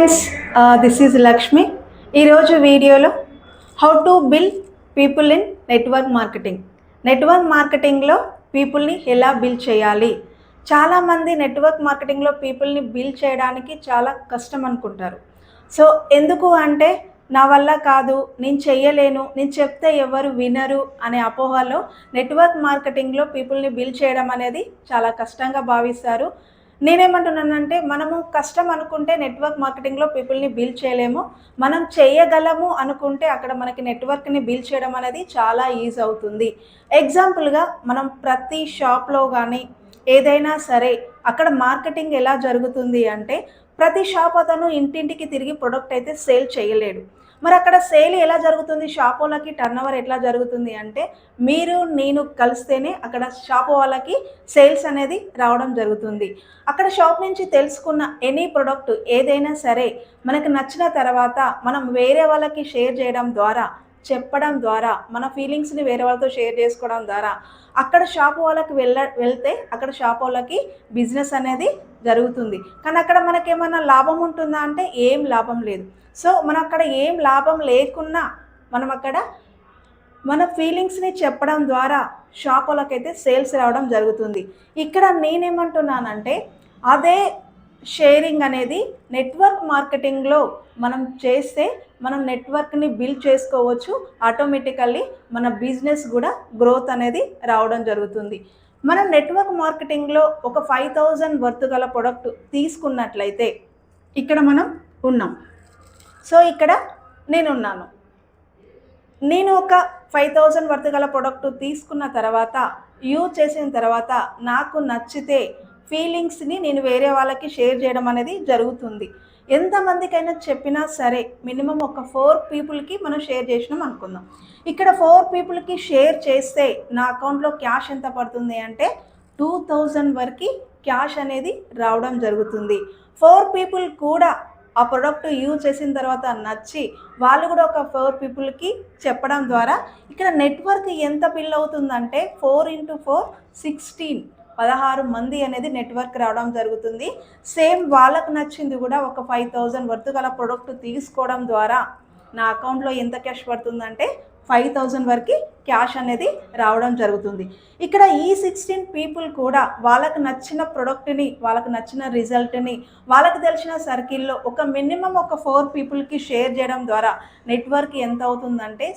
Friends, this is Lakshmi. ఈరోజు వీడియోలో how to build people in network మార్కెటింగ్లో పీపుల్ని ఎలా బిల్డ్ చేయాలి. చాలామంది నెట్వర్క్ మార్కెటింగ్లో పీపుల్ని బిల్డ్ చేయడానికి చాలా కష్టం అనుకుంటారు. సో ఎందుకు అంటే నా వల్ల కాదు, నేను చెయ్యలేను, నేను చెప్తే ఎవరు వినరు అనే అపోహలో నెట్వర్క్ మార్కెటింగ్లో పీపుల్ని బిల్డ్ చేయడం అనేది చాలా కష్టంగా భావిస్తారు. నేనేమంటున్నానంటే మనము కష్టం అనుకుంటే నెట్వర్క్ మార్కెటింగ్లో పీపుల్ని బిల్డ్ చేయలేము. మనం చేయగలము అనుకుంటే అక్కడ మనకి నెట్వర్క్ని బిల్డ్ చేయడం అనేది చాలా ఈజీ అవుతుంది. ఎగ్జాంపుల్గా మనం ప్రతి షాప్లో కానీ ఏదైనా సరే అక్కడ మార్కెటింగ్ ఎలా జరుగుతుంది అంటే ప్రతి షాప్ అతను ఇంటింటికి తిరిగి ప్రొడక్ట్ అయితే సేల్ చేయలేడు. మరి అక్కడ సేల్ ఎలా జరుగుతుంది, షాప్ వాళ్ళకి టర్న్ ఓవర్ ఎట్లా జరుగుతుంది అంటే మీరు నేను కలిస్తేనే అక్కడ షాప్ వాళ్ళకి సేల్స్ అనేది రావడం జరుగుతుంది. అక్కడ షాప్ నుంచి తెలుసుకున్న ఎనీ ప్రొడక్ట్ ఏదైనా సరే మనకు నచ్చిన తర్వాత మనం వేరే వాళ్ళకి షేర్ చేయడం ద్వారా, చెప్పడం ద్వారా, మన ఫీలింగ్స్ని వేరే వాళ్ళతో షేర్ చేసుకోవడం ద్వారా అక్కడ షాప్ వాళ్ళకి వెళ్తే అక్కడ షాప్ వాళ్ళకి బిజినెస్ అనేది జరుగుతుంది. కానీ అక్కడ మనకేమన్నా లాభం ఉంటుందా అంటే ఏం లాభం లేదు. సో మనం అక్కడ ఏం లాభం లేకున్నా మనం అక్కడ మన ఫీలింగ్స్ని చెప్పడం ద్వారా షాప్ వాళ్ళకైతే సేల్స్ రావడం జరుగుతుంది. ఇక్కడ నేనేమంటున్నానంటే అదే షేరింగ్ అనేది నెట్వర్క్ మార్కెటింగ్లో మనం చేస్తే మనం నెట్వర్క్ని బిల్డ్ చేసుకోవచ్చు. ఆటోమేటికల్లీ మన బిజినెస్ కూడా గ్రోత్ అనేది రావడం జరుగుతుంది. మనం నెట్వర్క్ మార్కెటింగ్లో ఒక 5,000 వర్త్ గల ప్రొడక్ట్ తీసుకున్నట్లయితే ఇక్కడ మనం ఉన్నాం. సో ఇక్కడ నేనున్నాను. నేను ఒక 5,000 వర్త్ గల ప్రొడక్ట్ తీసుకున్న తర్వాత యూజ్ చేసిన తర్వాత నాకు నచ్చితే ఫీలింగ్స్ని నేను వేరే వాళ్ళకి షేర్ చేయడం అనేది జరుగుతుంది. ఎంతమందికైనా చెప్పినా సరే మినిమం ఒక 4 పీపుల్కి మనం షేర్ చేసినాం అనుకుందాం. ఇక్కడ 4 పీపుల్కి షేర్ చేస్తే నా అకౌంట్లో క్యాష్ ఎంత పడుతుంది అంటే 2,000 వరకు క్యాష్ అనేది రావడం జరుగుతుంది. 4 పీపుల్ కూడా ఆ ప్రొడక్ట్ యూజ్ చేసిన తర్వాత నచ్చి వాళ్ళు కూడా ఒక 4 పీపుల్కి చెప్పడం ద్వారా ఇక్కడ నెట్వర్క్ ఎంత బిల్డ్ అవుతుందంటే 4 × 4 16 మంది అనేది నెట్వర్క్ రావడం జరుగుతుంది. సేమ్ వాళ్ళకు నచ్చింది కూడా ఒక 5,000 వర్త్ గల ప్రొడక్ట్ తీసుకోవడం ద్వారా నా అకౌంట్లో ఎంత క్యాష్ పడుతుందంటే 5,000 వరకు క్యాష్ అనేది రావడం జరుగుతుంది. ఇక్కడ ఈ 16 పీపుల్ కూడా వాళ్ళకు నచ్చిన ప్రొడక్ట్ని, వాళ్ళకు నచ్చిన రిజల్ట్ని వాళ్ళకి తెలిసిన సర్కిల్లో ఒక మినిమం ఒక 4 పీపుల్కి షేర్ చేయడం ద్వారా నెట్వర్క్ ఎంత అవుతుందంటే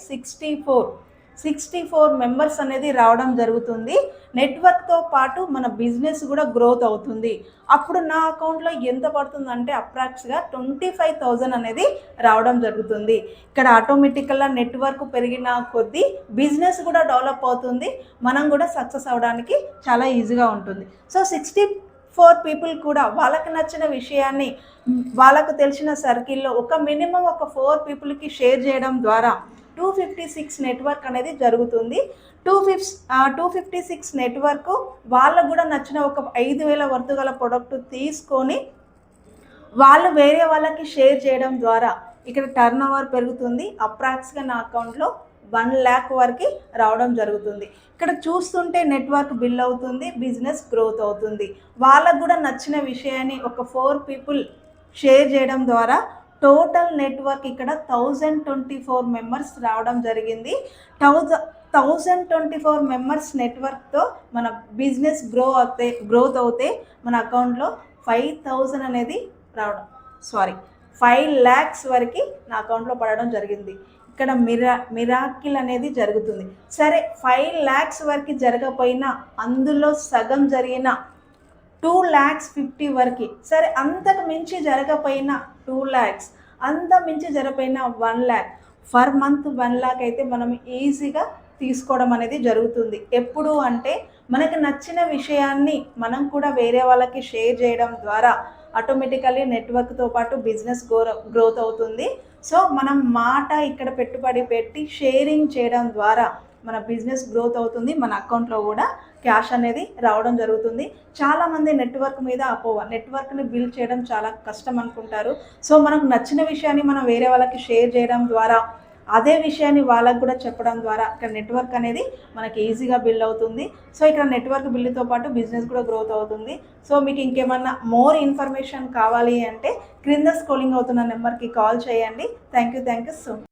64 మెంబర్స్ అనేది రావడం జరుగుతుంది. నెట్వర్క్తో పాటు మన బిజినెస్ కూడా గ్రోత్ అవుతుంది. అప్పుడు నా అకౌంట్లో ఎంత పడుతుందంటే అప్రాక్స్గా 25,000 అనేది రావడం జరుగుతుంది. ఇక్కడ ఆటోమేటికల్గా నెట్వర్క్ పెరిగిన కొద్దీ బిజినెస్ కూడా డెవలప్ అవుతుంది. మనం కూడా సక్సెస్ అవ్వడానికి చాలా ఈజీగా ఉంటుంది. సో 64 పీపుల్ కూడా వాళ్ళకి నచ్చిన విషయాన్ని వాళ్ళకు తెలిసిన సర్కిల్లో ఒక మినిమం ఒక 4 పీపుల్కి షేర్ చేయడం ద్వారా 256 నెట్వర్క్ అనేది జరుగుతుంది. 256 నెట్వర్క్ వాళ్ళకు కూడా నచ్చిన ఒక 5,000 వర్త్ గల ప్రొడక్ట్ తీసుకొని వాళ్ళు వేరే వాళ్ళకి షేర్ చేయడం ద్వారా ఇక్కడ టర్న్ ఓవర్ పెరుగుతుంది. అప్రాక్స్గా నా అకౌంట్లో 1 lakh వరకు రావడం జరుగుతుంది. ఇక్కడ చూస్తుంటే నెట్వర్క్ బిల్డ్ అవుతుంది, బిజినెస్ గ్రోత్ అవుతుంది. వాళ్ళకు కూడా నచ్చిన విషయాన్ని ఒక 4 పీపుల్ షేర్ చేయడం ద్వారా టోటల్ నెట్వర్క్ ఇక్కడ 1,024 మెంబర్స్ రావడం జరిగింది. 1,024 మెంబర్స్ నెట్వర్క్తో మన బిజినెస్ గ్రోత్ అవుతే మన అకౌంట్లో 5,000 అనేది రావడం 5 lakhs వరకు నా అకౌంట్లో పడడం జరిగింది. ఇక్కడ మిరాకిల్ అనేది జరుగుతుంది. సరే 5 lakhs వరకు జరగకపోయినా అందులో సగం జరిగిన 2,50,000 వరకు, సరే అంతకు మించి జరగపోయినా 2 lakhs, అంత మించి జరగపోయినా 1 lakh, ఫర్ మంత్ 1 lakh అయితే మనం ఈజీగా తీసుకోవడం అనేది జరుగుతుంది. ఎప్పుడు అంటే మనకు నచ్చిన విషయాన్ని మనం కూడా వేరే వాళ్ళకి షేర్ చేయడం ద్వారా ఆటోమేటికల్లీ నెట్వర్క్తో పాటు బిజినెస్ గ్రోత్ అవుతుంది. సో మనం మాట ఇక్కడ పెట్టుబడి పెట్టి షేరింగ్ చేయడం ద్వారా మన బిజినెస్ గ్రోత్ అవుతుంది. మన అకౌంట్లో కూడా క్యాష్ అనేది రావడం జరుగుతుంది. చాలామంది నెట్వర్క్ మీద అపోహ, నెట్వర్క్ని బిల్డ్ చేయడం చాలా కష్టం అనుకుంటారు. సో మనకు నచ్చిన విషయాన్ని మనం వేరే వాళ్ళకి షేర్ చేయడం ద్వారా అదే విషయాన్ని వాళ్ళకు కూడా చెప్పడం ద్వారా ఇక్కడ నెట్వర్క్ అనేది మనకి ఈజీగా బిల్డ్ అవుతుంది. సో ఇక్కడ నెట్వర్క్ బిల్డ్తో పాటు బిజినెస్ కూడా గ్రోత్ అవుతుంది. సో మీకు ఇంకేమన్నా మోర్ ఇన్ఫర్మేషన్ కావాలి అంటే క్రింద స్క్రోలింగ్ అవుతున్న నెంబర్కి కాల్ చేయండి. Thank you so much.